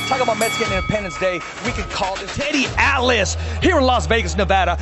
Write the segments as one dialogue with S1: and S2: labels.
S1: Talk about Mexican Independence Day. We could call this Teddy Atlas here in Las Vegas, Nevada.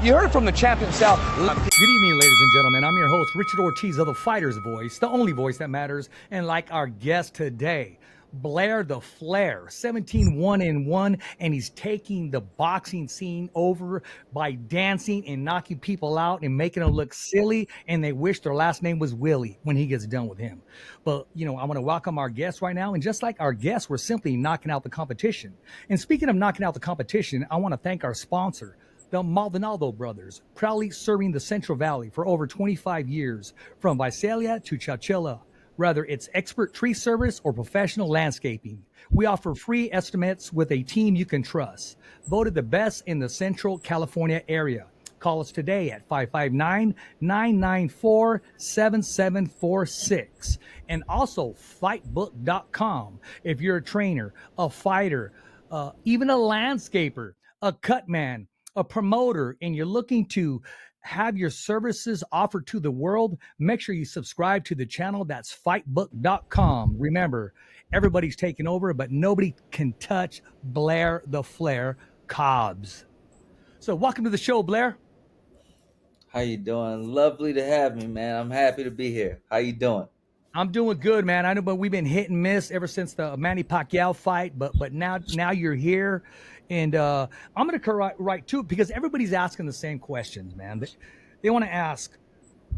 S1: You heard from the champion himself.
S2: Good evening, ladies and gentlemen. I'm your host, Richard Ortiz of the Fighter's Voice, the only voice that matters. And like our guest today, Blair the Flair, 17-1-1, and he's taking the boxing scene over by dancing and knocking people out and making them look silly, and they wish their last name was Willie when he gets done with him. But, I want to welcome our guest right now, and just like our guests, we're simply knocking out the competition. And speaking of knocking out the competition, I want to thank our sponsor, the Maldonado Brothers, proudly serving the Central Valley for over 25 years, from Visalia to Chowchilla. Whether it's expert tree service or professional landscaping, we offer free estimates with a team you can trust. Voted the best in the Central California area. Call us today at 559-994-7746. And also FIGHTBOOK.com. If you're a trainer, a fighter, even a landscaper, a cut man, a promoter, and you're looking to have your services offered to the world, make sure you subscribe to the channel. That's fightbook.com. Remember, everybody's taking over, but nobody can touch Blair the Flair Cobbs. So welcome to the show, Blair.
S3: How you doing? Lovely to have me, man. I'm happy to be here. How you doing?
S2: I'm doing good, man. I know, but we've been hit and miss ever since the Manny Pacquiao fight. But now you're here, and I'm gonna go right to it because everybody's asking the same questions, man. They want to ask,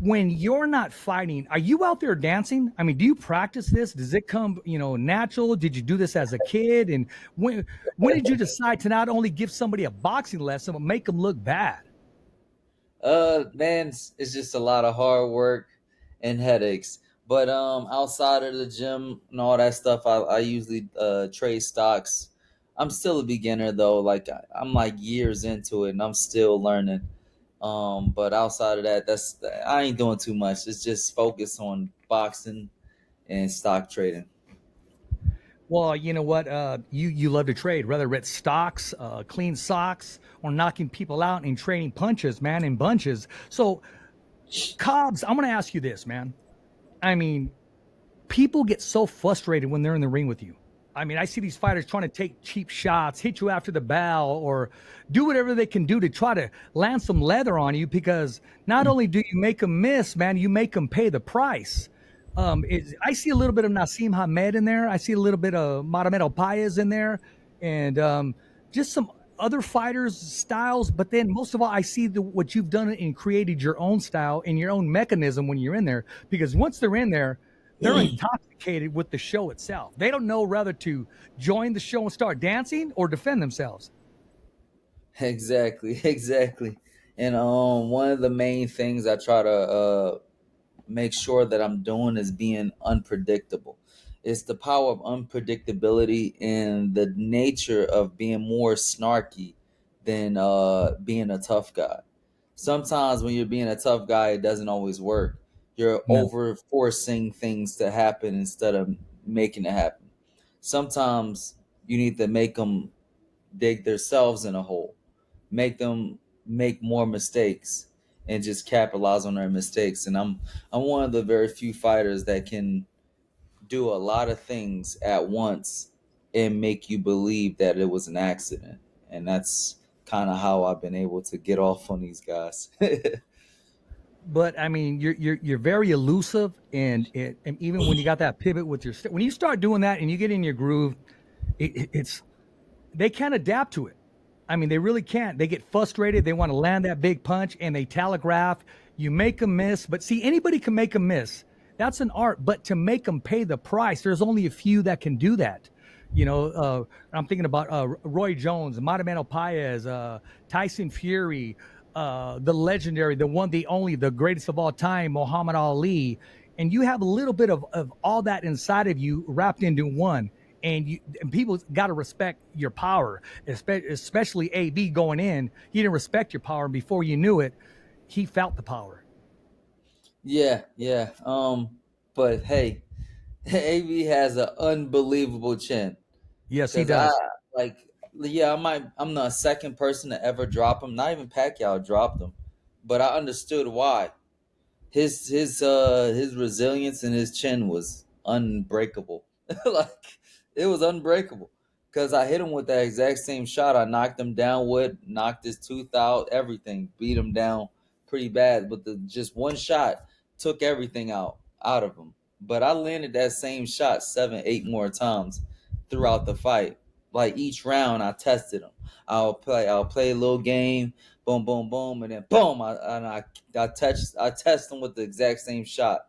S2: when you're not fighting, are you out there dancing? I mean, do you practice this? Does it come, natural? Did you do this as a kid? And when did you decide to not only give somebody a boxing lesson but make them look bad?
S3: Man, it's just a lot of hard work and headaches. But outside of the gym and all that stuff, I usually trade stocks. I'm still a beginner though. Like I'm like years into it, and I'm still learning. But outside of that, I ain't doing too much. It's just focus on boxing and stock trading.
S2: Well, you know what? You love to trade, whether it's stocks, clean socks, or knocking people out and trading punches, man, in bunches. So, Cobbs, I'm going to ask you this, man. I mean, people get so frustrated when they're in the ring with you. I mean, I see these fighters trying to take cheap shots, hit you after the bell, or do whatever they can do to try to land some leather on you, because not only do you make them miss, man, you make them pay the price. I see a little bit of Naseem Hamed in there. I see a little bit of Mahomet Paez in there, and just some other fighters' styles. But then most of all, I see what you've done and created your own style and your own mechanism when you're in there, because once they're in there, they're intoxicated with the show itself. They don't know whether to join the show and start dancing or defend themselves.
S3: Exactly. And one of the main things I try to make sure that I'm doing is being unpredictable. It's the power of unpredictability and the nature of being more snarky than being a tough guy. Sometimes when you're being a tough guy, it doesn't always work. You're over forcing things to happen instead of making it happen. Sometimes you need to make them dig themselves in a hole, make them make more mistakes and just capitalize on their mistakes. And I'm one of the very few fighters that can do a lot of things at once and make you believe that it was an accident. And that's kind of how I've been able to get off on these guys.
S2: But I mean, you're very elusive, and even when you got that pivot with your when you start doing that and you get in your groove, it's they can't adapt to it. I mean, they really can't. They get frustrated. They want to land that big punch, and they telegraph. You make them miss, but see, anybody can make them miss. That's an art. But to make them pay the price, there's only a few that can do that. I'm thinking about Roy Jones, Mahomet Paez, Tyson Fury, the legendary, the one, the only, the greatest of all time, Muhammad Ali. And you have a little bit of all that inside of you wrapped into one. And people got to respect your power, especially AB going in. He didn't respect your power. Before you knew it, he felt the power.
S3: Yeah. But hey, AB has an unbelievable chin.
S2: Yes, he does.
S3: I'm the second person to ever drop him. Not even Pacquiao dropped him, but I understood why. His resilience and his chin was unbreakable. Like It was unbreakable because I hit him with that exact same shot. I knocked him down with, knocked his tooth out, everything, beat him down pretty bad. But the just one shot took everything out of him. But I landed that same shot 7, 8 more times throughout the fight. Like each round, I tested him. I'll play a little game, boom, boom, boom, and then boom, I test him with the exact same shot.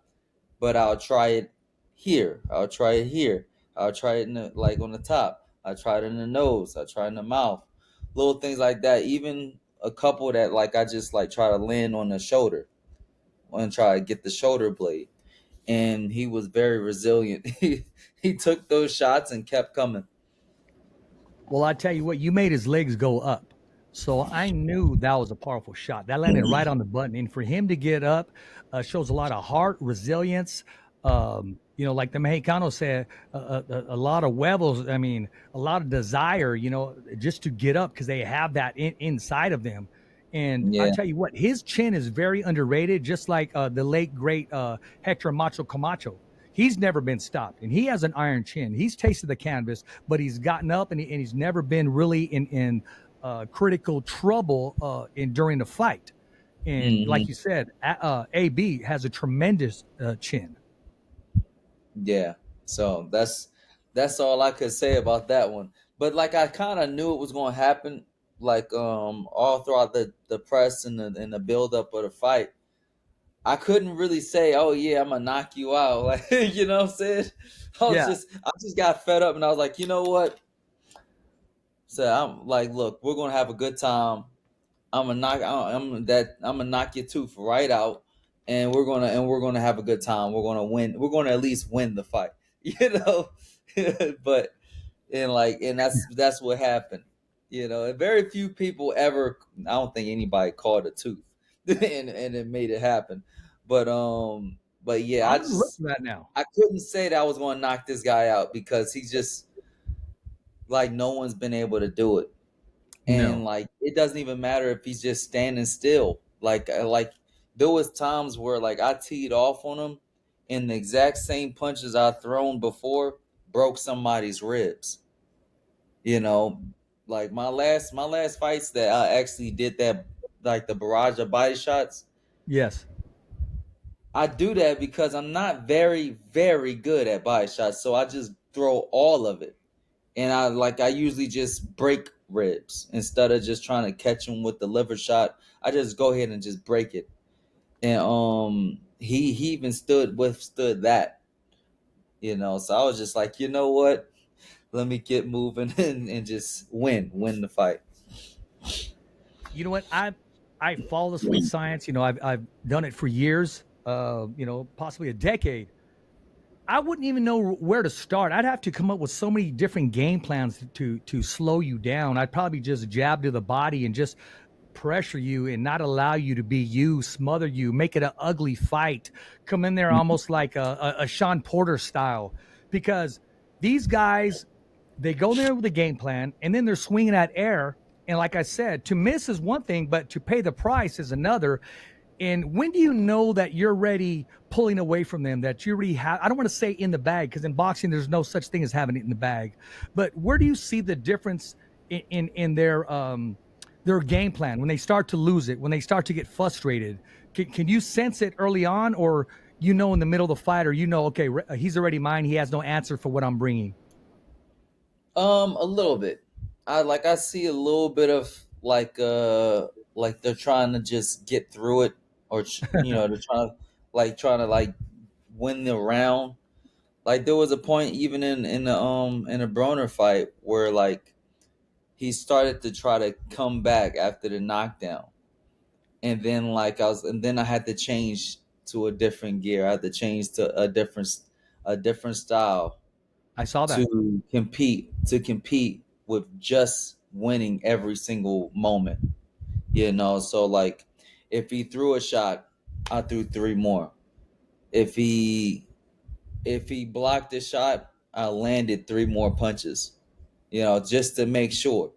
S3: But I'll try it here. I'll try it here. I'll try it in the, like on the top. I tried it in the nose. I tried it in the mouth. Little things like that. Even a couple that like I just like try to land on the shoulder and try to get the shoulder blade. And he was very resilient. He took those shots and kept coming.
S2: Well, I tell you what, you made his legs go up. So I knew that was a powerful shot. That landed right on the button. And for him to get up shows a lot of heart, resilience. Like the Mexicano said, a lot of huevos. I mean, a lot of desire, just to get up because they have that inside of them. And I
S3: Yeah.
S2: tell you what, his chin is very underrated, just like the late, great Hector Macho Camacho. He's never been stopped, and he has an iron chin. He's tasted the canvas, but he's gotten up, and he's never been really in critical trouble during the fight. And like
S3: Hmm.
S2: you said, AB has a tremendous chin.
S3: Yeah. So that's all I could say about that one. But like I kind of knew it was going to happen, like all throughout the press and the build up of the fight. I couldn't really say, "Oh yeah, I'm gonna knock you out." Like you know what I'm saying?
S2: Yeah,
S3: I just got fed up, and I was like, you know what? So I'm like, look, we're gonna have a good time. I'm gonna knock your tooth right out, and we're gonna have a good time. We're gonna win. We're gonna at least win the fight, you know. But and that's what happened. And very few people ever. I don't think anybody called a tooth, and it made it happen. But yeah,
S2: I'm gonna look for that now.
S3: I couldn't say that I was going to knock this guy out because he's just like no one's been able to do it. And
S2: No,
S3: like it doesn't even matter if he's just standing still. Like there was times where like I teed off on him, and the exact same punches I thrown before broke somebody's ribs. You know, like my last fights that I actually did that, like the barrage of body shots.
S2: yes,
S3: I do that because I'm not very very good at body shots, so I just throw all of it. And I usually just break ribs instead of just trying to catch him with the liver shot. I just go ahead and just break it. And he even withstood that, So I was just like, you know what? Let me get moving and just win the fight.
S2: you know what? I follow the sweet science. I've done it for years. Possibly a decade. I wouldn't even know where to start. I'd have to come up with so many different game plans to slow you down. I'd probably just jab to the body and just pressure you and not allow you to be you, smother you, make it an ugly fight, come in there almost like a Sean Porter style. Because these guys, they go there with a game plan and then they're swinging at air. And like I said, to miss is one thing, but to pay the price is another. And when do you know that you're ready pulling away from them, that you already have, I don't want to say in the bag, because in boxing, there's no such thing as having it in the bag. But where do you see the difference in their game plan when they start to lose it, when they start to get frustrated? Can you sense it early on, or in the middle of the fight, or okay, he's already mine. He has no answer for what I'm bringing.
S3: A little bit. I see a little bit of like they're trying to just get through it, or they're trying to win the round. Like there was a point even in the Broner fight where like he started to try to come back after the knockdown, and then I had to change to a different gear. I had to change to a different style
S2: I saw that.
S3: to compete with just winning every single moment. So like if he threw a shot, I threw three more. If he blocked a shot, I landed three more punches. Just to make sure.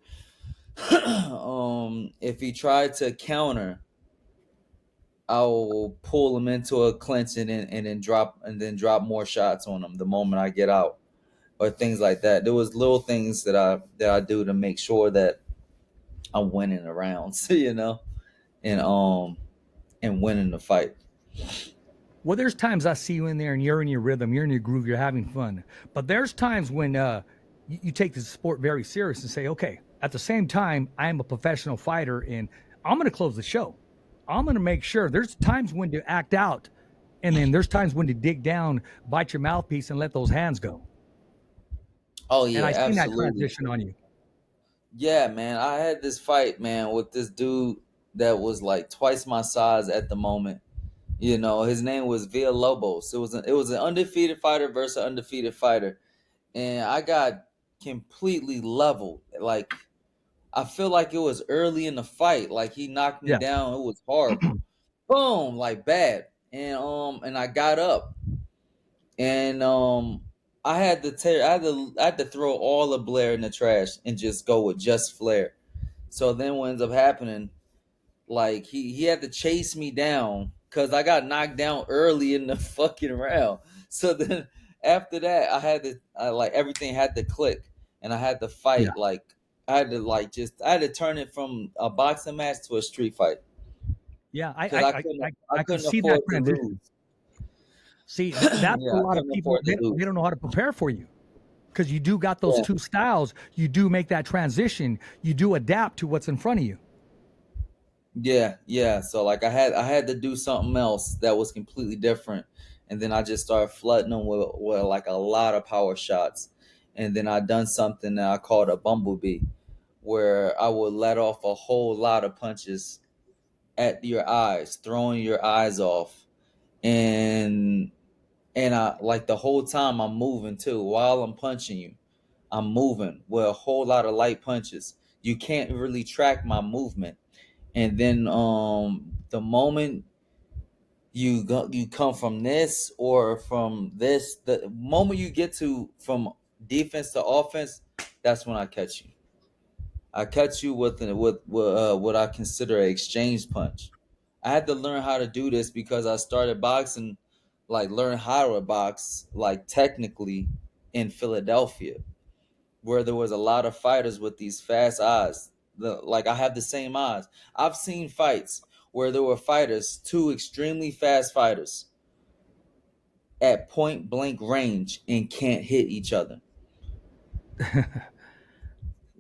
S3: If he tried to counter, I'll pull him into a clinch and then drop more shots on him the moment I get out. or things like that. There was little things that I do to make sure that I'm winning the rounds, you know, and winning the fight.
S2: Well, there's times I see you in there and you're in your rhythm, you're in your groove, you're having fun. But there's times when you take the sport very serious and say, okay, at the same time, I am a professional fighter and I'm going to close the show. I'm going to make sure there's times when to act out, and then there's times when to dig down, bite your mouthpiece, and let those hands go.
S3: Oh
S2: And
S3: yeah,
S2: I've seen that
S3: absolutely.
S2: transition on you.
S3: Yeah, man. I had this fight, man, with this dude that was like twice my size at the moment. You know, his name was Villalobos. It was an undefeated fighter versus an undefeated fighter, and I got completely leveled. Like I feel like it was early in the fight. Like he knocked me
S2: Yeah.
S3: down. It was horrible. Boom, like bad. And I got up, and I had to throw all of Blair in the trash and just go with just Flair. So then what ends up happening, like he had to chase me down because I got knocked down early in the fucking round. So then after that, like everything had to click, and I had to
S2: Yeah.
S3: fight. Like I had to turn it from a boxing match to a street fight
S2: Yeah.
S3: because I
S2: I can
S3: couldn't
S2: see that
S3: afford to lose.
S2: transition. See, that's a
S3: Yeah, I
S2: lot of
S3: couldn't
S2: people,
S3: afford to
S2: they
S3: lose.
S2: don't know how to prepare for you, because you do got those
S3: Yeah.
S2: two styles. You do make that transition. You do adapt to what's in front of you.
S3: Yeah, yeah. So like I had to do something else that was completely different, and then I just started flooding them with like a lot of power shots, and then I done something that I called a bumblebee, where I would let off a whole lot of punches at your eyes, throwing your eyes off, and I like the whole time I'm moving too while I'm punching you. I'm moving with a whole lot of light punches. You can't really track my movement, and then the moment you come from this or from this, the moment you get to from defense to offense, that's when I catch you with what I consider an exchange punch. I had to learn how to do this because I started boxing, like learn how to box like technically in Philadelphia, where there was a lot of fighters with these fast eyes. Like I have the same eyes. I've seen fights where there were fighters, two extremely fast fighters, at point blank range and can't hit each other.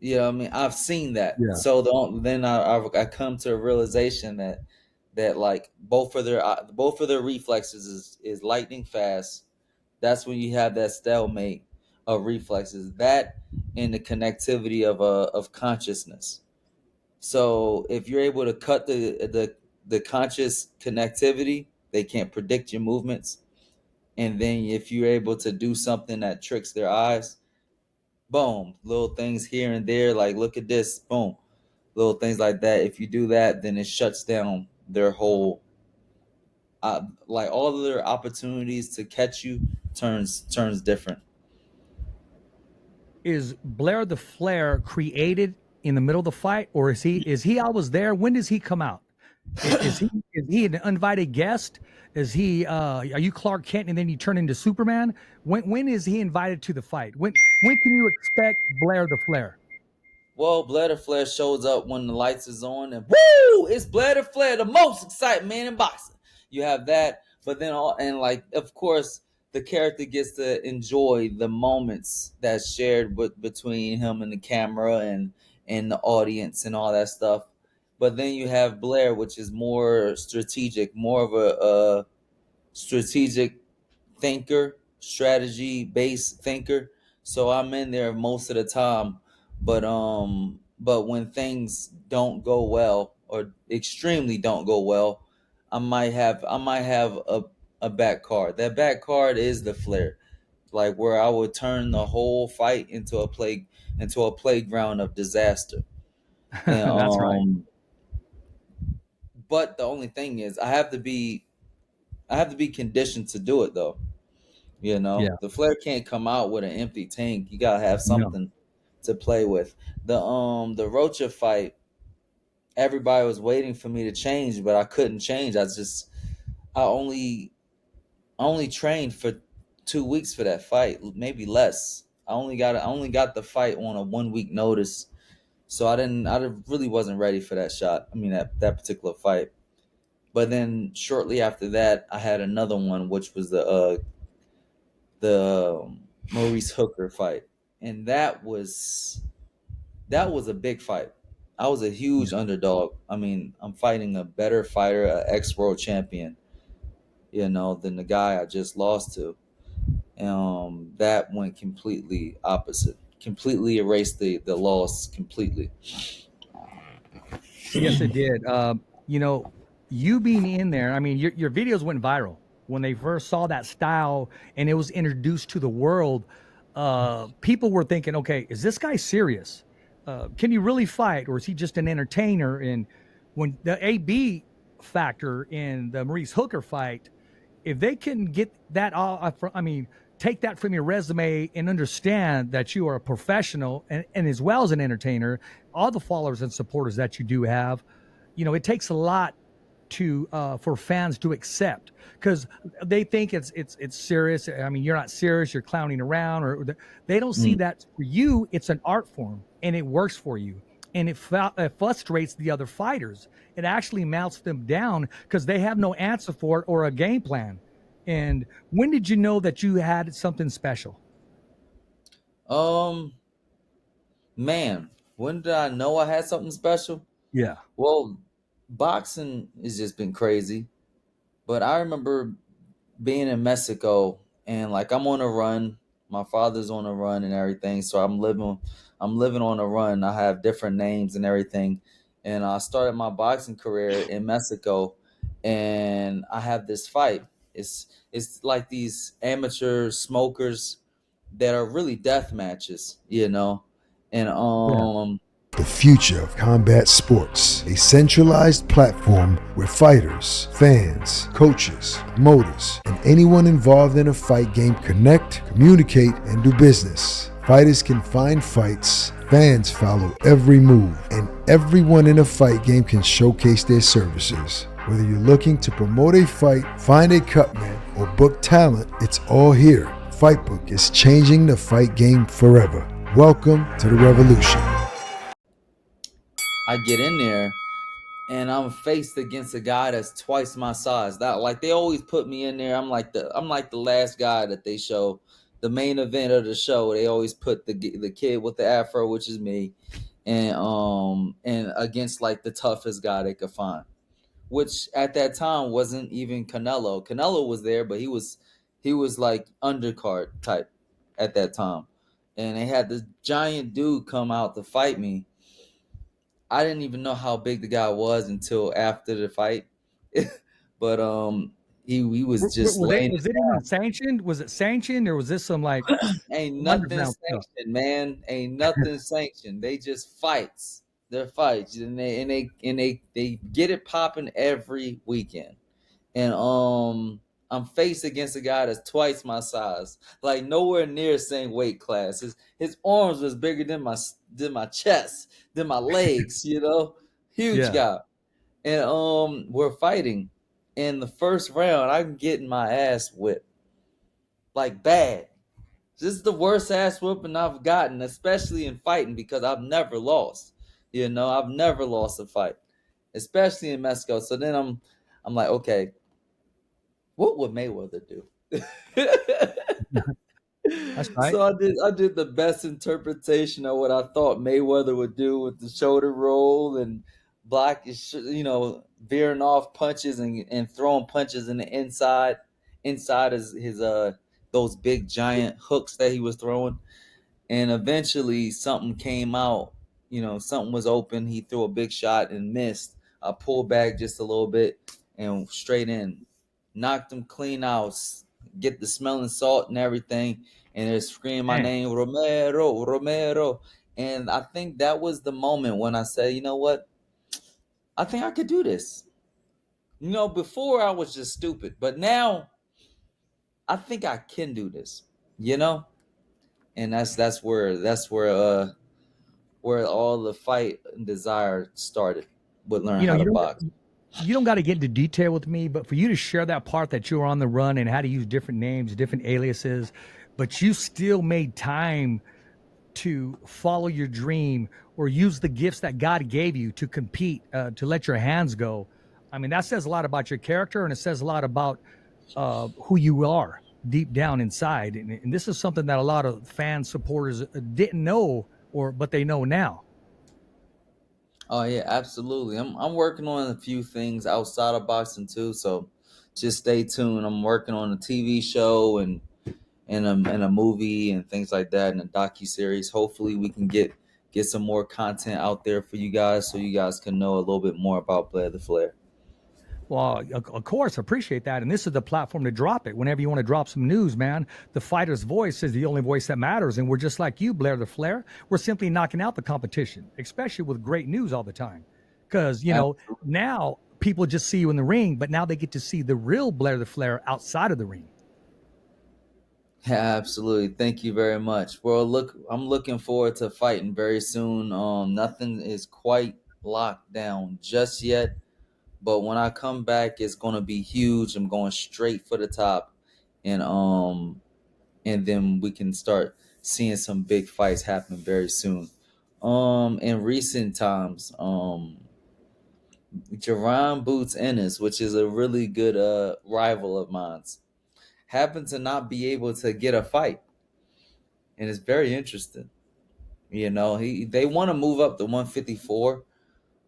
S3: You know what I mean? I've seen that.
S2: Yeah.
S3: So then I come to a realization that like both of their reflexes is lightning fast. That's when you have that stalemate of reflexes. That and the connectivity of consciousness. So if you're able to cut the conscious connectivity, they can't predict your movements. And then if you're able to do something that tricks their eyes, boom, little things here and there, like look at this, boom, little things like that. If you do that, then it shuts down their whole, like all of their opportunities to catch you turns different.
S2: Is Blair the Flair created in the middle of the fight, or is he always there? When does he come out? Is he an uninvited guest? Is he are you Clark Kent and then you turn into Superman? When is he invited to the fight? When can you expect Blair the Flair?
S3: Well, Blair Flair shows up when the lights is on, and woo, it's Blair Flair, the most exciting man in boxing. You have that, but then like of course the character gets to enjoy the moments that's shared between him and the camera and the audience and all that stuff. But then you have Blair, which is more strategic, more of a strategic thinker, strategy based thinker. So I'm in there most of the time, but when things don't go well or extremely don't go well, I might have a back card. That back card is the Flair, like where I would turn the whole fight into a playground of disaster. And
S2: That's right.
S3: but the only thing is I have to be conditioned to do it though. You know,
S2: Yeah.
S3: the Flair can't come out with an empty tank. You gotta have
S2: No.
S3: something to play with. The Rocha fight, everybody was waiting for me to change, but I couldn't change. I only trained for 2 weeks for that fight, maybe less. I only got the fight on a 1 week notice, so I really wasn't ready for that shot. I mean that particular fight. But then shortly after that, I had another one, which was the Maurice Hooker fight, and that was a big fight. I was a huge underdog. I mean, I'm fighting a better fighter, an ex-world champion, than the guy I just lost to. That went completely opposite. Completely erased the loss completely.
S2: Yes, it did. You know, you being in there, I mean, your videos went viral when they first saw that style and it was introduced to the world. People were thinking, okay, is this guy serious? Can he really fight, or is he just an entertainer? And when the AB factor in the Maurice Hooker fight, if they can get that all, I mean, take that from your resume and understand that you are a professional and as well as an entertainer, all the followers and supporters that you do have, it takes a lot to for fans to accept, because they think it's serious. I mean, you're not serious, you're clowning around, or they don't see that for you. It's an art form and it works for you, and it frustrates the other fighters. It actually melts them down because they have no answer for it or a game plan. And when did you know that you had something special?
S3: Um, Man, when did I know I had something special?
S2: Yeah.
S3: Well, boxing has just been crazy. But I remember being in Mexico, and like I'm on a run. My father's on a run and everything, so I'm living on a run. I have different names and everything. And I started my boxing career in Mexico, and I have this fight. It's like these amateur smokers that are really death matches. And
S2: Yeah.
S4: The future of combat sports, a centralized platform where fighters, fans, coaches, promoters, and anyone involved in a fight game connect, communicate, and do business. Fighters can find fights, fans follow every move, and everyone in a fight game can showcase their services. Whether you're looking to promote a fight, find a cut man, or book talent, it's all here. FIGHTBOOK is changing the fight game forever. Welcome to the revolution.
S3: I get in there, and I'm faced against a guy that's twice my size. That, like, they always put me in there. I'm like the last guy that they show, the main event of the show. They always put the kid with the afro, which is me, and against like the toughest guy they could find, which at that time wasn't even Canelo. Canelo was there, but he was like undercard type at that time, and they had this giant dude come out to fight me. I didn't even know how big the guy was until after the fight. But he was just laying
S2: Was
S3: it
S2: it even sanctioned? Was it sanctioned, or was this some like
S3: down. Ain't nothing
S2: underground stuff?
S3: sanctioned, man. Ain't nothing sanctioned. They just fights. They're fights, and they get it popping every weekend. And I'm faced against a guy that's twice my size, like nowhere near the same weight class. His arms was bigger than my chest, than my legs. Huge
S2: Yeah.
S3: guy. And we're fighting. In the first round, I'm getting my ass whipped, like bad. This is the worst ass whooping I've gotten, especially in fighting, because I've never lost. I've never lost a fight, especially in Mexico. So then I'm like, okay, what would Mayweather do?
S2: That's right.
S3: So I did the best interpretation of what I thought Mayweather would do with the shoulder roll and block, veering off punches and throwing punches in the inside his those big giant hooks that he was throwing. And eventually something came out. Something was open. He threw a big shot and missed. I pulled back just a little bit and straight in, knocked him clean out, get the smelling salt and everything, and they're screaming my
S2: Man.
S3: name, Romero, Romero. And I think that was the moment when I said, you know what? I think I could do this. Before I was just stupid, but now I think I can do this. You know, and that's where all the fight and desire started, with learning how
S2: You
S3: to
S2: don't
S3: box.
S2: you don't got to get into detail with me, but for you to share that part that you were on the run and how to use different names, different aliases, but you still made time to follow your dream or use the gifts that God gave you to compete, to let your hands go. I mean, that says a lot about your character, and it says a lot about who you are deep down inside. And this is something that a lot of fan supporters didn't know, but they know now.
S3: Oh yeah, absolutely. I'm working on a few things outside of boxing too, so just stay tuned. I'm working on a TV show and a movie and things like that, and a docu-series. Hopefully we can get some more content out there for you guys, so you guys can know a little bit more about Blair the Flair.
S2: Well, of course, appreciate that. And this is the platform to drop it. Whenever you want to drop some news, man, the fighter's voice is the only voice that matters. And we're just like you, Blair the Flair. We're simply knocking out the competition, especially with great news all the time. Because, now people just see you in the ring, but now they get to see the real Blair the Flair outside of the ring.
S3: Yeah, absolutely. Thank you very much. Well, look, I'm looking forward to fighting very soon. Nothing is quite locked down just yet, but when I come back, it's gonna be huge. I'm going straight for the top, and then we can start seeing some big fights happen very soon. In recent times, Jerron Boots Ennis, which is a really good rival of mine, happened to not be able to get a fight, and it's very interesting. They want to move up to 154.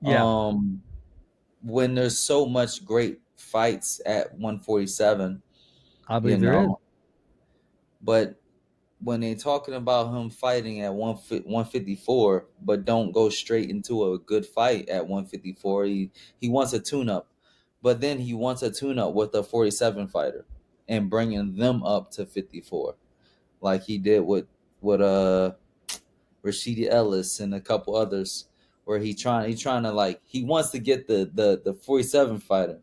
S2: Yeah.
S3: When there's so much great fights at 147,
S2: I believe there is.
S3: But when they're talking about him fighting at 154, but don't go straight into a good fight at 154, he wants a tune-up, but then he wants a tune-up with a 47 fighter and bringing them up to 54, like he did with Rashidi Ellis and a couple others, where he wants to get the 47 fighter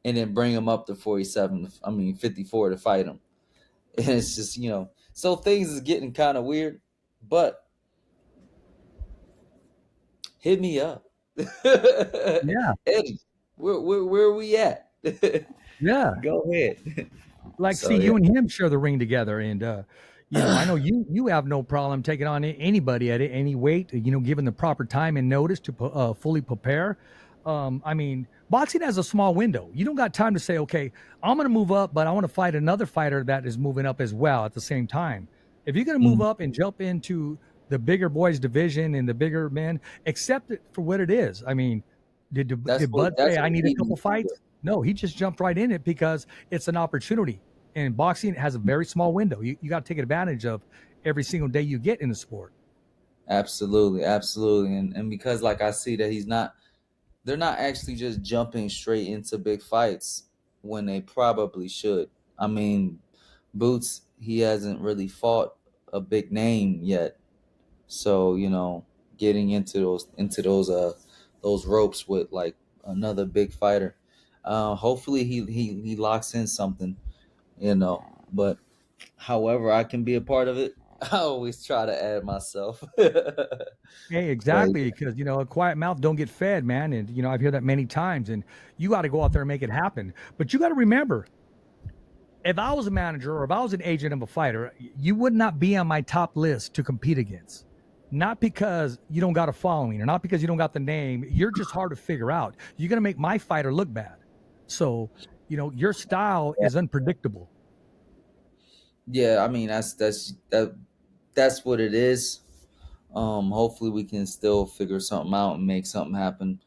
S3: and then bring him up to 54 to fight him. And it's just, so things is getting kind of weird, but hit me up.
S2: Yeah.
S3: Eddie, where are we at?
S2: Yeah.
S3: Go ahead.
S2: You and him share the ring together. And, I know you have no problem taking on anybody at any weight, given the proper time and notice to fully prepare. Boxing has a small window. You don't got time to say, okay, I'm going to move up, but I want to fight another fighter that is moving up as well at the same time. If you're going to move up and jump into the bigger boys division and the bigger men, accept it for what it is. I mean, did Bud say, I need a couple fights? No, he just jumped right in it because it's an opportunity. And boxing has a very small window. You got to take advantage of every single day you get in the sport.
S3: Absolutely. And because, like, I see that they're not actually just jumping straight into big fights when they probably should. I mean, Boots, he hasn't really fought a big name yet. So, getting into those ropes with like another big fighter. Hopefully he locks in something, but however I can be a part of it, I always try to add myself.
S2: Hey, exactly. Because, a quiet mouth don't get fed, man. And, I've heard that many times, and you got to go out there and make it happen. But you got to remember, if I was a manager or if I was an agent of a fighter, you would not be on my top list to compete against. Not because you don't got a following or not because you don't got the name. You're just hard to figure out. You're going to make my fighter look bad. So, your style is unpredictable.
S3: Yeah, I mean, that's what it is. Hopefully we can still figure something out and make something happen,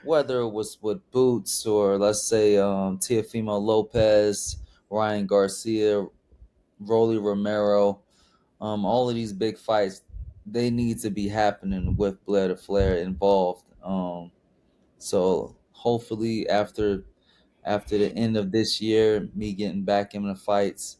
S3: whether it was with Boots or, let's say, Teofimo Lopez, Ryan Garcia, Rolly Romero. All of these big fights, they need to be happening with Blair the Flair involved. So hopefully after the end of this year, me getting back in the fights,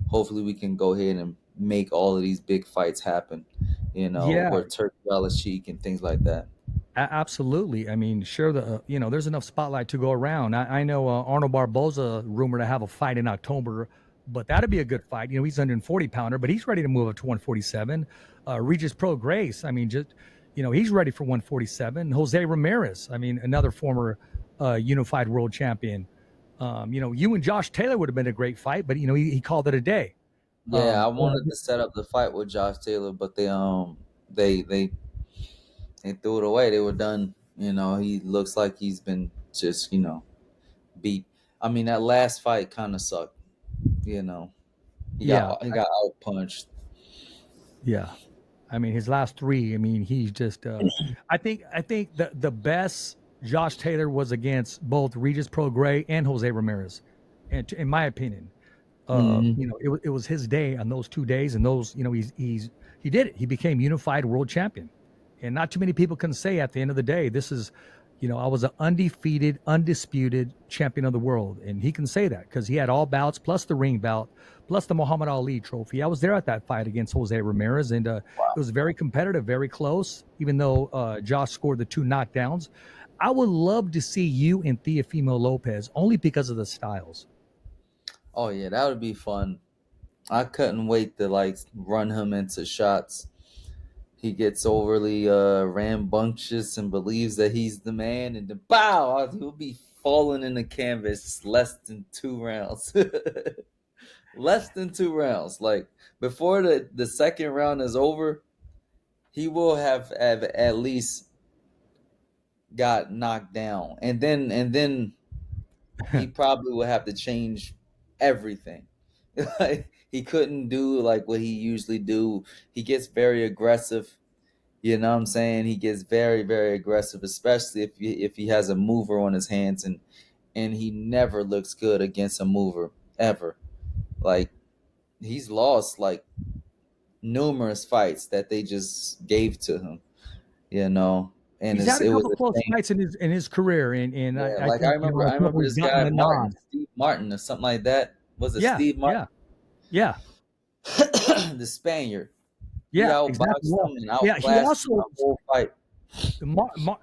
S3: hopefully we can go ahead and make all of these big fights happen,
S2: Yeah.
S3: where Turkey Cheek and things like that.
S2: Absolutely. I mean, sure, there's enough spotlight to go around. I know Arnold Barboza rumored to have a fight in October, but that'd be a good fight. He's 140 pounder, but he's ready to move up to 147. Regis Pro Grace, I mean, he's ready for 147. Jose Ramirez, I mean, another former unified world champion. You and Josh Taylor would have been a great fight, but he called it a day.
S3: Yeah, I
S2: Or
S3: wanted to set up the fight with Josh Taylor, but they they threw it away. They were done. He looks like he's been just beat. I mean, that last fight kind of sucked. You know, he
S2: yeah,
S3: got out punched.
S2: yeah. I mean, his last three. I mean, he's just. I think the best Josh Taylor was against both Regis Prograis and Jose Ramirez, and in my opinion,
S3: Hmm.
S2: it was his day on those 2 days, and those he did it. He became unified world champion, and not too many people can say at the end of the day, this is, I was an undefeated, undisputed champion of the world, and he can say that because he had all bouts plus the ring bout plus the Muhammad Ali trophy. I was there at that fight against Jose Ramirez, and it was very competitive, very close. Even though Josh scored the 2 knockdowns, I would love to see you and Teofimo Lopez only because of the styles.
S3: Oh yeah, that would be fun. I couldn't wait to run him into shots. He gets overly rambunctious and believes that he's the man, and then bow, he'll be falling in the canvas less than 2 rounds. Less than 2 rounds. Like before the second round is over, he will have at least got knocked down, and then he probably will have to change everything. Like he couldn't do like what he usually do. He gets very aggressive. You know what I'm saying? He gets very, very aggressive, especially if he has a mover on his hands, and he never looks good against a mover ever. Like he's lost like numerous fights that they just gave to him, you know. And
S2: He's had a
S3: it was
S2: couple
S3: a
S2: close
S3: shame.
S2: fights in his career, and
S3: Yeah,
S2: I
S3: like I
S2: think
S3: remember
S2: I
S3: I
S2: feel like
S3: remember
S2: he's
S3: this
S2: gotten
S3: guy
S2: the
S3: Martin,
S2: nod.
S3: Steve Martin or something like that. Was it
S2: Yeah,
S3: Steve
S2: yeah,
S3: Martin?
S2: yeah,
S3: The Spaniard. He
S2: yeah, exactly.
S3: outboxed
S2: Well,
S3: him and
S2: yeah, he
S3: outclassed him the
S2: also
S3: whole fight.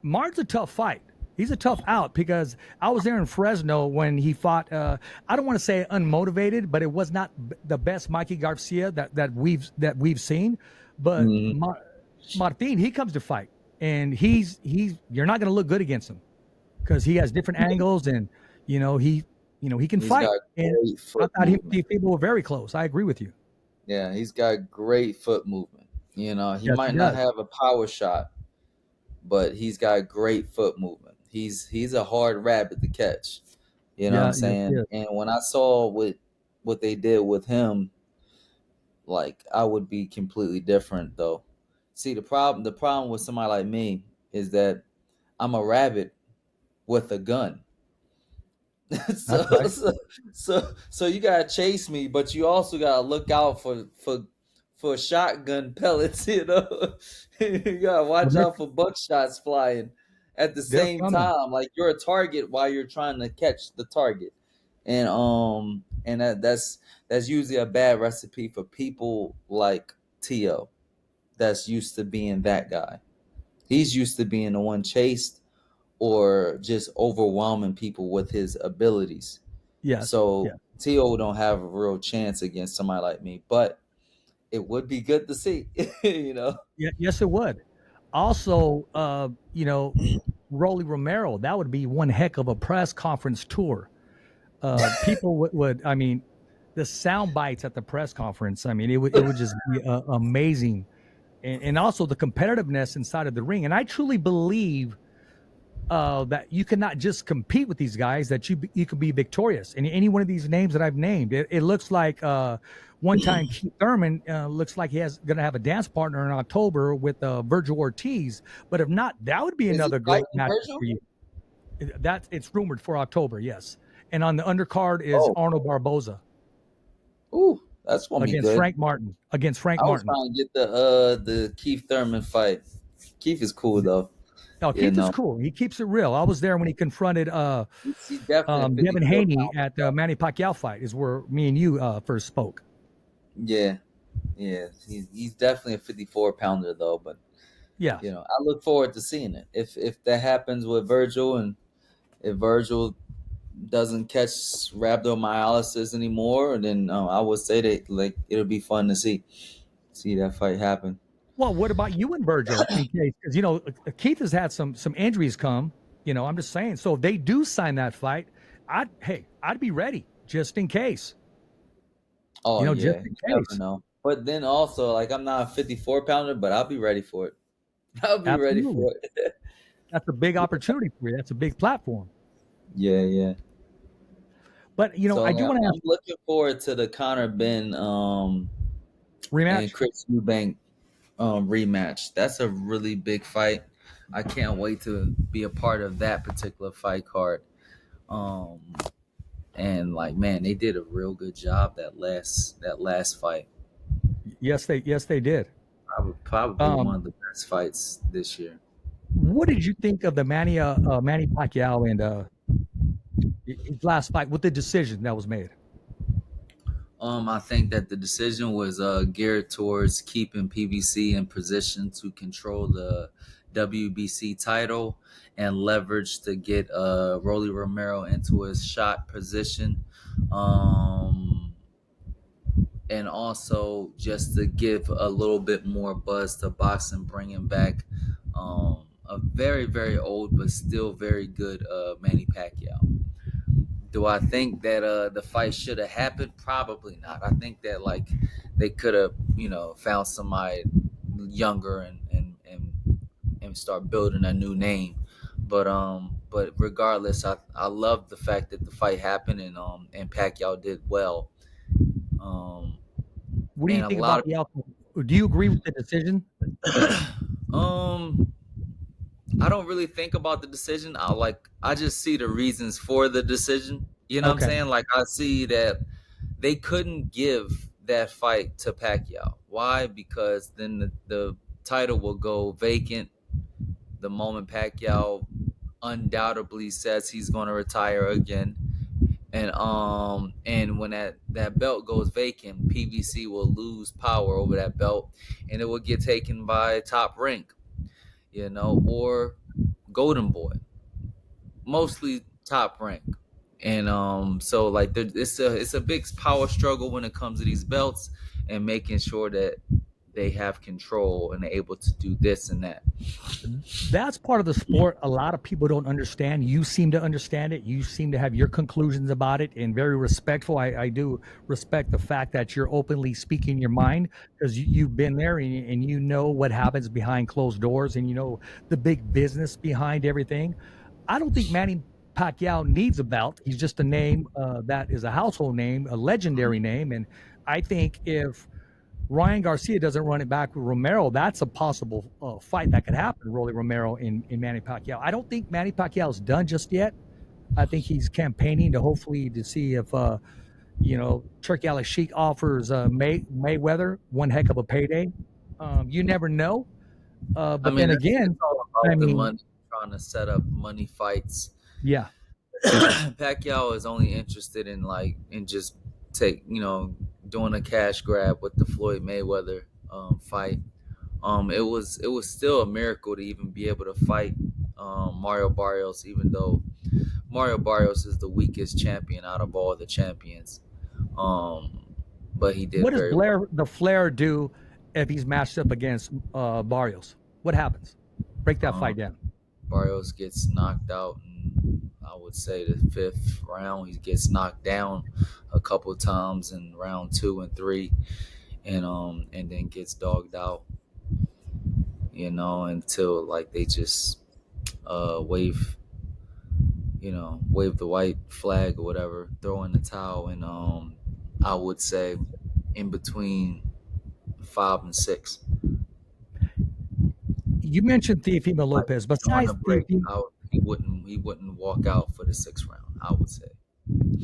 S2: Martin's a tough fight. He's a tough out because I was there in Fresno when he fought. I don't want to say unmotivated, but it was not the best Mikey Garcia that we've seen. But
S3: Mhm.
S2: Martin, he comes to fight, and he's you're not going to look good against him because he has different angles, and he he can
S3: He's
S2: fight.
S3: got
S2: And
S3: great
S2: I
S3: foot
S2: thought him and
S3: movement.
S2: Steve people were very close. I agree with you.
S3: Yeah, he's got great foot movement. He
S2: Yes, he
S3: might not
S2: does.
S3: have a power shot, but he's got great foot movement. He's a hard rabbit to catch. You know what I'm
S2: Yeah, yes,
S3: saying?
S2: yes.
S3: And when I saw what they did with him, like I would be completely different though. See, the problem with somebody like me is that I'm a rabbit with a gun.
S2: That's
S3: so,
S2: right.
S3: so so you gotta chase me, but you also gotta look out for shotgun pellets. You gotta
S2: Well,
S3: watch out for buckshots flying at the
S2: they're
S3: same
S2: coming.
S3: time. Like you're a target while you're trying to catch the target, and that's usually a bad recipe for people like Tio. That's used to being that guy. He's used to being the one chased or just overwhelming people with his abilities.
S2: Yes,
S3: So
S2: yes.
S3: T.O. don't have a real chance against somebody like me, but it would be good to see, you know.
S2: Yeah, yes, it would. Also, Rolly Romero, that would be one heck of a press conference tour. People I mean, the sound bites at the press conference. I mean, it would just be amazing, and also the competitiveness inside of the ring. And I truly believe that you cannot just compete with these guys; that you can be victorious. And any one of these names that I've named, it looks like one time Keith Thurman looks like he has going to have a dance partner in October with Virgil Ortiz. But if not, that would be
S3: Is he
S2: another great
S3: fighting
S2: match
S3: Virgil?
S2: for you. That it's rumored for October, yes. And on the undercard is
S3: Oh,
S2: Arnold Barboza
S3: ooh, that's gonna be
S2: against
S3: good.
S2: Frank Martin. Against Frank
S3: I was
S2: Martin.
S3: trying to get the Keith Thurman fight. Keith is cool though,
S2: Oh,
S3: you
S2: Keith is
S3: know.
S2: cool. He keeps it real. I was there when he confronted
S3: He's definitely a
S2: Devin
S3: 54
S2: Haney
S3: pounder.
S2: at the Manny Pacquiao fight. Is where me and you first spoke.
S3: Yeah, yeah, he's definitely a 54 pounder though. But
S2: Yeah.
S3: I look forward to seeing it. If that happens with Virgil, and if Virgil doesn't catch rhabdomyolysis anymore, then I would say that like it'll be fun to see that fight happen.
S2: Well, what about you and Virgil? In case, because Keith has had some injuries come. I'm just saying. So if they do sign that fight, I'd be ready just in case.
S3: Oh
S2: You know,
S3: yeah,
S2: just
S3: you
S2: in
S3: never
S2: case.
S3: know. But then also, like, I'm not a 54 pounder, but I'll be ready for it. I'll be ready
S2: Absolutely.
S3: for it.
S2: That's a big opportunity for you. That's a big platform.
S3: Yeah, yeah.
S2: But you know,
S3: So
S2: I do want to ask
S3: I'm looking forward to the Conor Ben and
S2: rematch.
S3: Chris Eubank rematch. That's a really big fight. I can't wait to be a part of that particular fight card. Um, and like, man, they did a real good job that last fight.
S2: Yes they did.
S3: Probably one
S2: Um,
S3: of the best fights this year.
S2: what did you think of the Manny Pacquiao and his last fight with the decision that was made?
S3: I think that the decision was geared towards keeping PBC in position to control the WBC title and leverage to get Rolly Romero into his shot position. Um, and also just to give a little bit more buzz to boxing, bringing back a very, very old but still very good Manny Pacquiao. Do I think that the fight should have happened? Probably not. I think that like they could have, found somebody younger and start building a new name. But regardless, I love the fact that the fight happened and Pacquiao did well. Um,
S2: What do you
S3: and a
S2: think
S3: lot
S2: about
S3: of
S2: the outcome? Do you agree with the decision?
S3: um I don't really think about the decision. I just see the reasons for the decision. You know what I'm
S2: Okay.
S3: saying? Like I see that they couldn't give that fight to Pacquiao. Why? Because then the title will go vacant the moment Pacquiao undoubtedly says he's going to retire again. And when that belt goes vacant, PBC will lose power over that belt, and it will get taken by Top Rank, or Golden Boy, mostly Top Rank. And so like it's a big power struggle when it comes to these belts and making sure that they have control and they're able to do this and that.
S2: That's part of the sport a lot of people don't understand. You seem to understand it. You seem to have your conclusions about it and very respectful. I do respect the fact that you're openly speaking your mind because you've been there and you know what happens behind closed doors and you know the big business behind everything. I don't think Manny Pacquiao needs a belt. He's just a name that is a household name, a legendary name. And I think if Ryan Garcia doesn't run it back with Romero, that's a possible fight that could happen, Rolly Romero in Manny Pacquiao. I don't think Manny Pacquiao's done just yet. I think he's campaigning to hopefully to see if Turkey Al Sheik offers Mayweather one heck of a payday. You never know.
S3: I
S2: But
S3: mean,
S2: then
S3: it's
S2: again,
S3: all
S2: I
S3: about the
S2: mean,
S3: money, trying to set up money fights.
S2: yeah,
S3: Pacquiao is only interested in just doing a cash grab with the Floyd Mayweather fight. It was still a miracle to even be able to fight Mario Barrios, even though Mario Barrios is the weakest champion out of all the champions. Um, but he
S2: what
S3: did
S2: does
S3: very well.
S2: Blair the Flair do if he's matched up against Barrios? What happens? Break that
S3: Um,
S2: fight down.
S3: Barrios gets knocked out in, I would say, the fifth round. He gets knocked down a couple times in round 2 and 3, and then gets dogged out. Until like they just wave wave the white flag or whatever, throw in the towel, and I would say in between 5 and 6
S2: You mentioned Teofimo
S3: like
S2: Lopez.
S3: during
S2: Besides
S3: the break
S2: Teofimo,
S3: out. He wouldn't walk out for the 6th round, I would say.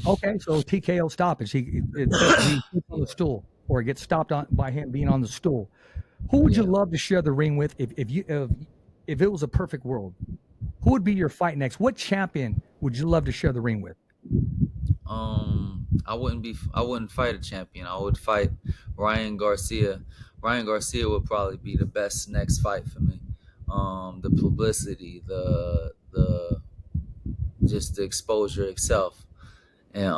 S2: okay, so TKO stoppage. He sits on
S3: Yeah,
S2: the stool or gets stopped on by him being on the stool. Who would you
S3: yeah.
S2: love to share the ring with if it was a perfect world? Who would be your fight next? What champion would you love to share the ring with?
S3: I wouldn't fight a champion. I would fight Ryan Garcia. Ryan Garcia would probably be the best next fight for me. The publicity, the just the exposure itself, and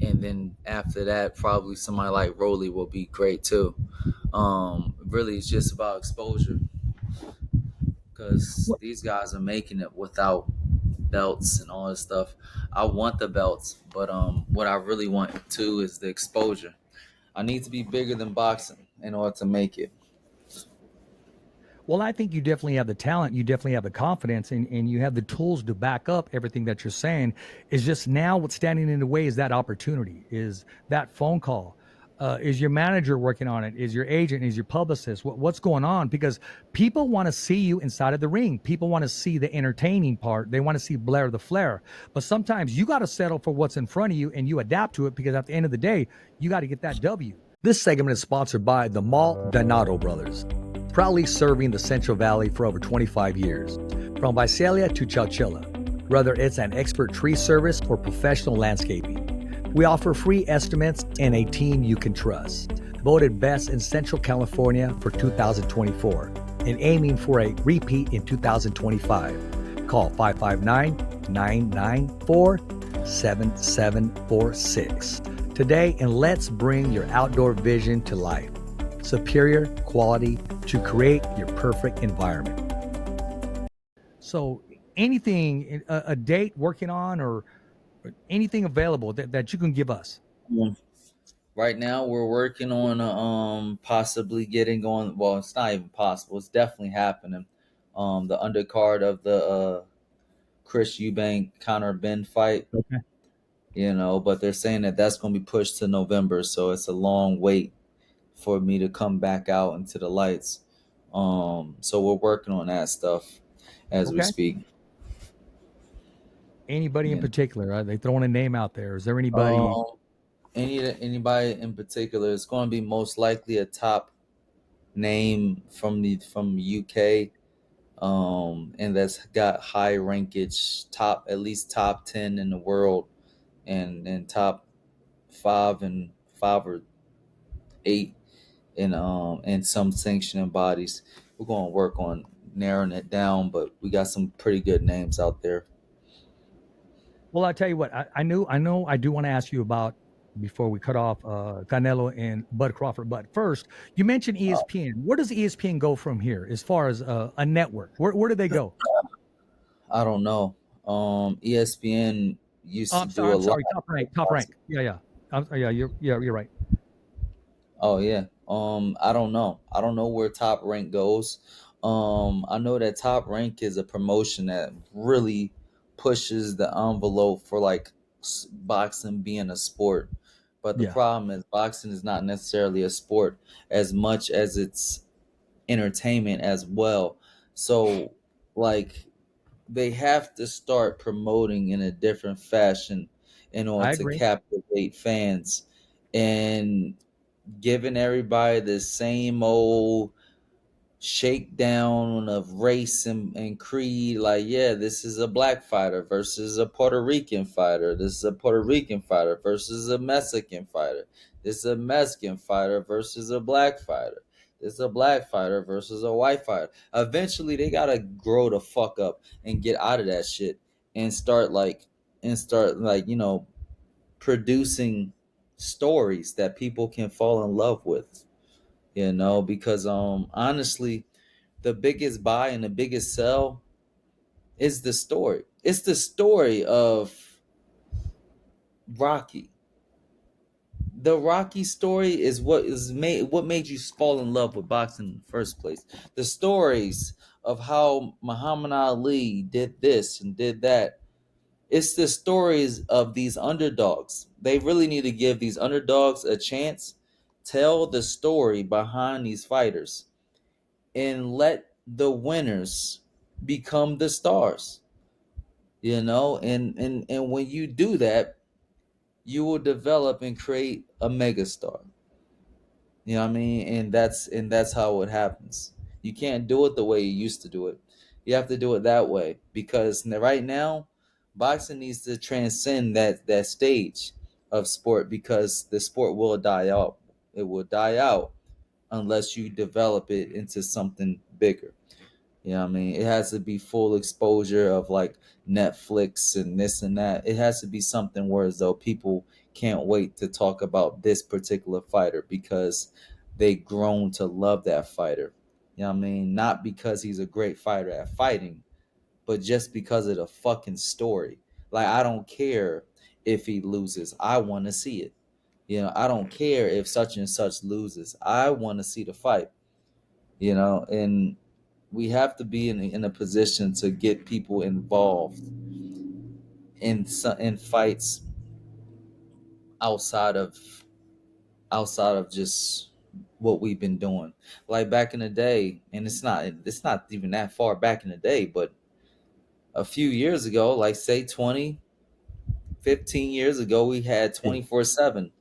S3: and then after that, probably somebody like Rolly will be great too. Really, it's just about exposure because
S2: What
S3: these guys are making it without belts and all this stuff. I want the belts, but what I really want too is the exposure. I need to be bigger than boxing in order to make it.
S2: Well, I think you definitely have the talent, you definitely have the confidence, and you have the tools to back up everything that you're saying. Is just now what's standing in the way is that opportunity, is that phone call. Is your manager working on it? Is your agent? Is your publicist? What's going on? Because people want to see you inside of the ring. People want to see the entertaining part. They want to see Blair the Flair. But sometimes you got to settle for what's in front of you and you adapt to it, because at the end of the day, you got to get that W. This segment is sponsored by the Maldonado Brothers, proudly serving the Central Valley for over 25 years. From Visalia to Chowchilla, whether it's an expert tree service or professional landscaping, we offer free estimates and a team you can trust. Voted best in Central California for 2024 and aiming for a repeat in 2025. Call 559-994-7746 today and let's bring your outdoor vision to life. Superior quality to create your perfect environment. So anything, a date working on or anything available that you can give us?
S3: Right now we're working on possibly getting on, well, it's not even possible, it's definitely happening. The undercard of the Chris Eubank Conor Ben fight.
S2: Okay.
S3: But they're saying that that's going to be pushed to November, so it's a long wait for me to come back out into the lights. So we're working on that stuff as we speak.
S2: Anybody in particular? Are they throwing a name out there? Is there anybody?
S3: Anybody in particular? It's going to be most likely a top name from UK, and that's got high rankage, at least top 10 in the world, and top 5 or 8 in some sanctioning bodies. We're going to work on narrowing it down, but we got some pretty good names out there.
S2: Well, I'll tell you what, I know I do want to ask you about, before we cut off, Canelo and Bud Crawford. But first, you mentioned ESPN. Where does ESPN go from here as far as a network? Where do they go?
S3: I don't know. ESPN used to do a lot.
S2: Sorry, Top Rank. Yeah. You're right.
S3: Oh yeah. I don't know. I don't know where Top Rank goes. I know that Top Rank is a promotion that really pushes the envelope for like boxing being a sport. But the problem is boxing is not necessarily a sport as much as it's entertainment as well. So like they have to start promoting in a different fashion in order to captivate fans, and giving everybody the same old shakedown of race and creed. Like, yeah, this is a black fighter versus a Puerto Rican fighter. This is a Puerto Rican fighter versus a Mexican fighter. This is a Mexican fighter versus a black fighter. This is a black fighter versus a white fighter. Eventually, they gotta grow the fuck up and get out of that shit and start producing stories that people can fall in love with. Because honestly, the biggest buy and the biggest sell is the story. It's the story of Rocky. The Rocky story is what made you fall in love with boxing in the first place. The stories of how Muhammad Ali did this and did that. It's the stories of these underdogs. They really need to give these underdogs a chance. Tell the story behind these fighters and let the winners become the stars. And when you do that, you will develop and create a megastar. You know what I mean? And that's how it happens. You can't do it the way you used to do it. You have to do it that way, because right now boxing needs to transcend that stage of sport, because the sport will die out. It will die out unless you develop it into something bigger. You know what I mean? It has to be full exposure of like Netflix and this and that. It has to be something where as though people can't wait to talk about this particular fighter because they grown to love that fighter. You know what I mean? Not because he's a great fighter at fighting, but just because of the fucking story. Like, I don't care if he loses. I want to see it. You know, I don't care if such and such loses. I want to see the fight. You know, and we have to be in a position to get people involved in fights outside of just what we've been doing. Like back in the day, and it's not even that far back in the day, but a few years ago, like say 20, 15 years ago, we had 24/7.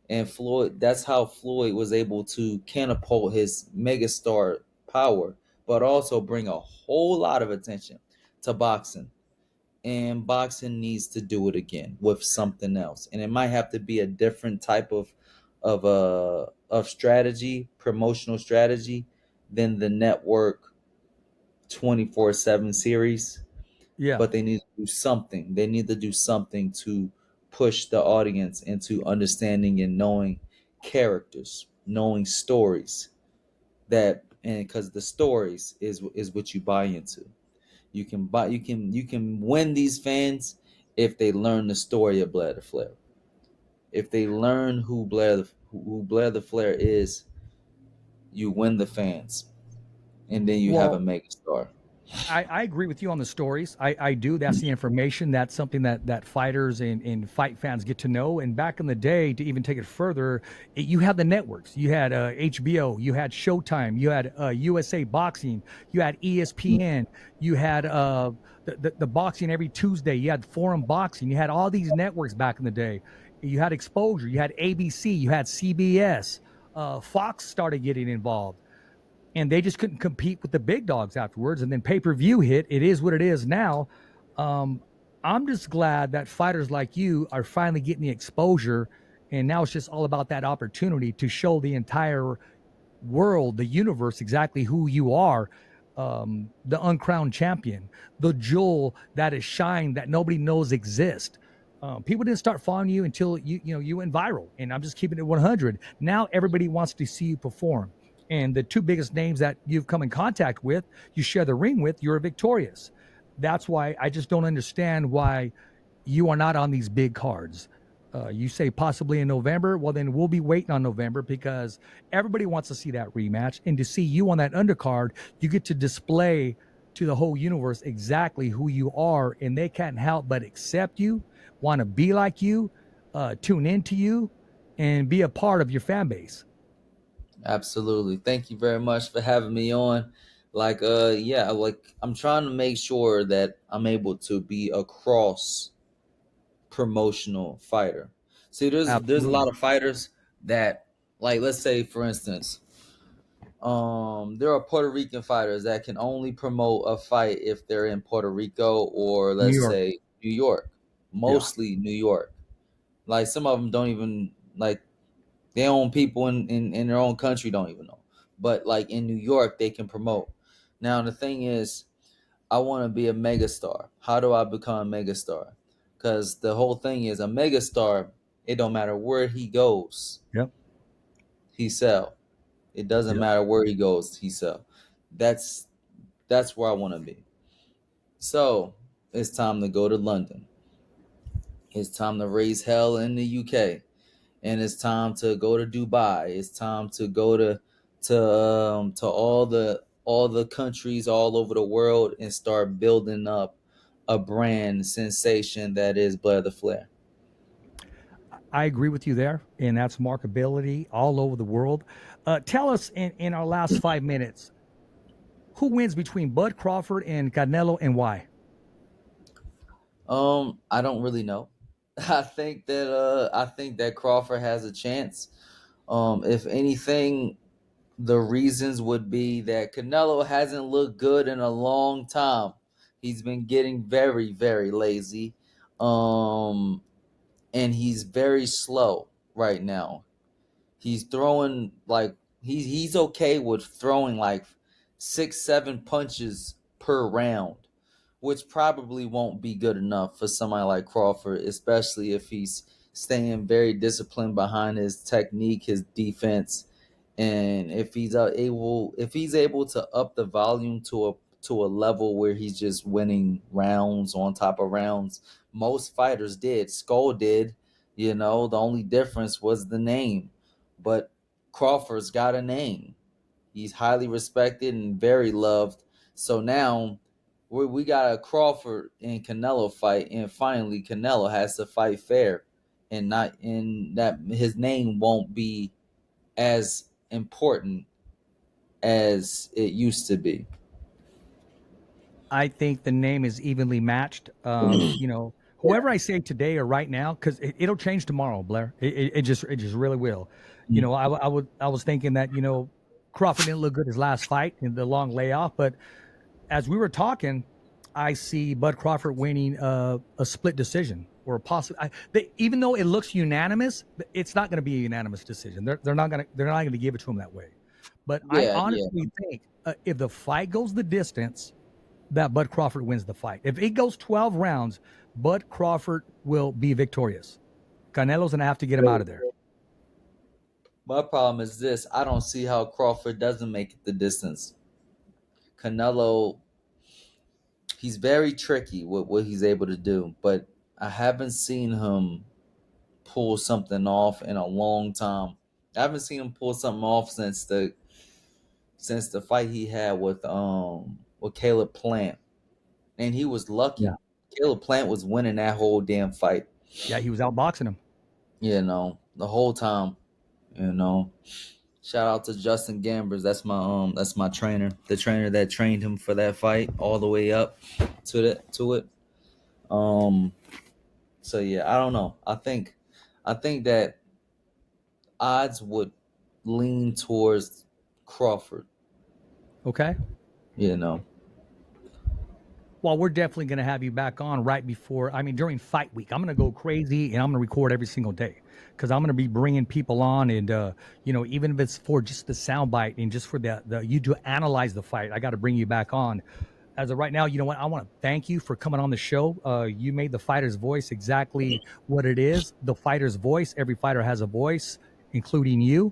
S3: And Floyd, that's how Floyd was able to catapult his megastar power, but also bring a whole lot of attention to boxing. And boxing needs to do it again with something else, and it might have to be a different type of strategy, promotional strategy, than the network 24/7 series.
S2: Yeah.
S3: But they need to do something. They need to do something to push the audience into understanding and knowing characters, knowing stories, that, and because the stories is what you buy into. You can win these fans if they learn the story of Blair the Flair. If they learn who Blair the Flair is, you win the fans, and then you have a
S2: Well,
S3: megastar.
S2: I agree with you on the stories. I do. That's the information. That's something that fighters and fight fans get to know. And back in the day, to even take it further, you had the networks. You had HBO. You had Showtime. You had USA Boxing. You had ESPN. You had the boxing every Tuesday. You had Forum Boxing. You had all these networks back in the day. You had exposure. You had ABC. You had CBS. Fox started getting involved, and they just couldn't compete with the big dogs afterwards. And then pay-per-view hit. It is what it is now. Um, I'm just glad that fighters like you are finally getting the exposure, and now it's just all about that opportunity to show the entire world, the universe, exactly who you are. The uncrowned champion, the jewel that is shined that nobody knows exist. People didn't start following you until you went viral, and I'm just keeping it 100. Now everybody wants to see you perform, and the two biggest names that you've come in contact with, you share the ring with, you're victorious. That's why I just don't understand why you are not on these big cards. You say possibly in November. Well, then we'll be waiting on November, because everybody wants to see that rematch. And to see you on that undercard, you get to display to the whole universe exactly who you are. And they can't help but accept you, want to be like you, tune into you, and be a part of your fan base.
S3: Absolutely. Thank you very much for having me on. Like, yeah, like I'm trying to make sure that I'm able to be a cross promotional fighter. See, there's a
S2: Absolutely.
S3: lot of fighters that, like, let's say for instance, there are Puerto Rican fighters that can only promote a fight if they're in Puerto Rico, or
S2: New
S3: let's
S2: York.
S3: say New York,
S2: Yeah.
S3: mostly New York. Like some of them don't even like their own people in their own country don't even know. But like in New York, they can promote. Now the thing is, I want to be a megastar. How do I become a megastar? Because the whole thing is a megastar. It don't matter where he goes,
S2: Yep.
S3: he sell. It doesn't
S2: Yep.
S3: matter where he goes, he sell. That's that's where I want to be. So it's time to go to London. It's time to raise hell in the UK, and it's time to go to Dubai. It's time to go to all the countries all over the world and start building up a brand sensation that is Blair the Flair.
S2: I agree with you there, and that's markability all over the world. Tell us in our last 5 minutes, who wins between Bud Crawford and Canelo, and why?
S3: I don't really know. I think that Crawford has a chance. If anything, the reasons would be that Canelo hasn't looked good in a long time. He's been getting very, very lazy. Um, and he's very slow right now. He's throwing like he's okay with throwing like 6, 7 punches per round, which probably won't be good enough for somebody like Crawford, especially if he's staying very disciplined behind his technique, his defense, and if he's able to up the volume to a level where he's just winning rounds on top of rounds. Most fighters did. Skull did. The only difference was the name. But Crawford's got a name. He's highly respected and very loved. So now we got a Crawford and Canelo fight, and finally Canelo has to fight fair, and not in that his name won't be as important as it used to be.
S2: I think the name is evenly matched. Whoever I say today or right now, because it'll change tomorrow, Blair. It just really will. I was thinking that Crawford didn't look good his last fight in the long layoff, but as we were talking, I see Bud Crawford winning a split decision or even though it looks unanimous, it's not going to be a unanimous decision. They're not going to give it to him that way. But I honestly think if the fight goes the distance, that Bud Crawford wins the fight. If it goes 12 rounds, Bud Crawford will be victorious. Canelo's going to have to get him out of there.
S3: My problem is this. I don't see how Crawford doesn't make it the distance. Canelo, he's very tricky with what he's able to do, but I haven't seen him pull something off in a long time. I haven't seen him pull something off since the fight he had with Caleb Plant. And he was lucky. Yeah. Caleb Plant was winning that whole damn fight.
S2: Yeah, he was outboxing him.
S3: The whole time. Shout out to Justin Gambers. That's my trainer. The trainer that trained him for that fight all the way up to it. So yeah, I don't know. I think that odds would lean towards Crawford.
S2: Okay. Well, we're definitely going to have you back on during fight week. I'm going to go crazy and I'm going to record every single day because I'm going to be bringing people on and, even if it's for just the soundbite and just for you to analyze the fight, I got to bring you back on. As of right now, you know what? I want to thank you for coming on the show. You made the fighter's voice exactly what it is. The fighter's voice. Every fighter has a voice, including you.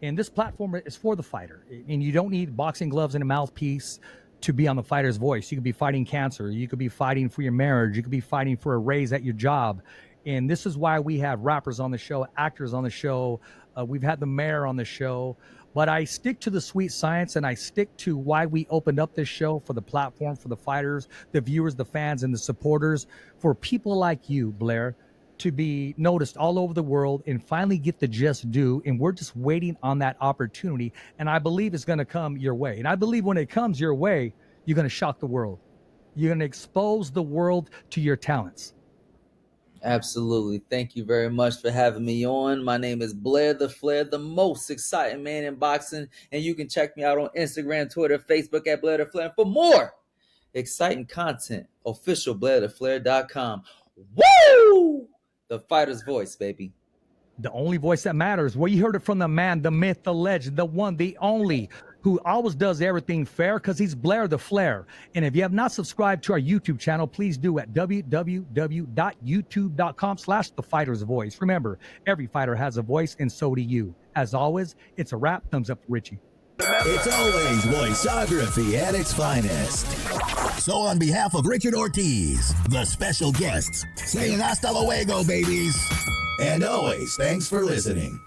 S2: And this platform is for the fighter. And you don't need boxing gloves and a mouthpiece to be on the fighter's voice. You could be fighting cancer. You could be fighting for your marriage. You could be fighting for a raise at your job. And this is why we have rappers on the show, actors on the show. We've had the mayor on the show. But I stick to the sweet science, and I stick to why we opened up this show for the platform, for the fighters, the viewers, the fans, and the supporters, for people like you, Blair, to be noticed all over the world and finally get the just due. And we're just waiting on that opportunity. And I believe it's going to come your way. And I believe when it comes your way, you're going to shock the world. You're going to expose the world to your talents.
S3: Absolutely. Thank you very much for having me on. My name is Blair the Flair, the most exciting man in boxing. And you can check me out on Instagram, Twitter, Facebook at Blair the Flair. And for more exciting content, official BlairTheFlair.com. Woo! The fighter's voice, baby.
S2: The only voice that matters. Well, you heard it from the man, the myth, the legend, the one, the only, who always does everything fair because he's Blair the Flair. And if you have not subscribed to our YouTube channel, please do at www.youtube.com/thefightersvoice. Remember, every fighter has a voice, and so do you. As always, it's a wrap. Thumbs up to Richie.
S5: It's always voiceography at its finest. So on behalf of Richard Ortiz, the special guests, saying hasta luego, babies. And always, thanks for listening.